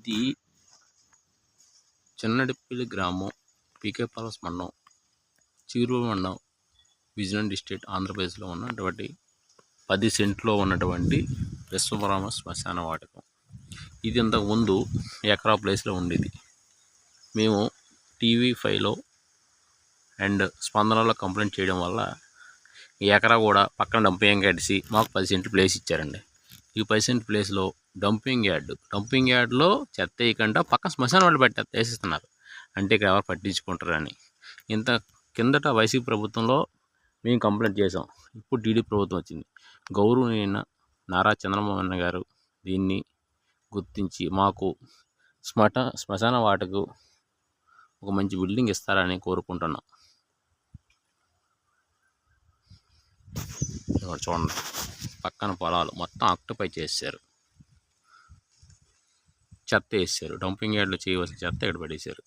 ఇది చిన్నడిపల్లి గ్రామం, పీకే పాలెస్ మండలం, చీరూరు మండలం, విజయనగరం డిస్ట్రిక్ట్, ఆంధ్రప్రదేశ్లో ఉన్నటువంటి 10 సెంట్లో ఉన్నటువంటి విశ్వబ్రహ్మ శ్మశాన వాటికం. ఇది ఇంతకుముందు ఎకరా ప్లేస్లో ఉండేది. మేము TV5లో అండ్ స్పందనలో కంప్లైంట్ చేయడం వల్ల ఈ ఎకరా కూడా పక్కన డంపింగ్ యార్డ్సి మాకు 10 సెంట్లు ప్లేస్ ఇచ్చారండి. ఈ 10 సెంట్ ప్లేస్లో డంపింగ్ యార్డ్లో చెత్త వేయకుండా పక్కన శ్మశానం వాళ్ళు వేసేస్తున్నారు. అంటే ఇక్కడ ఎవరు పట్టించుకుంటారని. ఇంత కిందట వైసీపీ ప్రభుత్వంలో మేము కంప్లైంట్ చేసాం. ఇప్పుడు టీడీపీ ప్రభుత్వం వచ్చింది. గౌరవనీయ నారా చంద్రబాబు నాయుడు గారు దీన్ని గుర్తించి మాకు శ్మశాన వాటకు ఒక మంచి బిల్డింగ్ ఇస్తారని కోరుకుంటున్నాం. చూడండి, పక్కన పొలాలు మొత్తం ఆక్యుపై చేశారు, చెత్త వేసారు. డంపింగ్ యార్డ్లో చేయవలసిన చెత్త ఇక్కడ పడేశారు.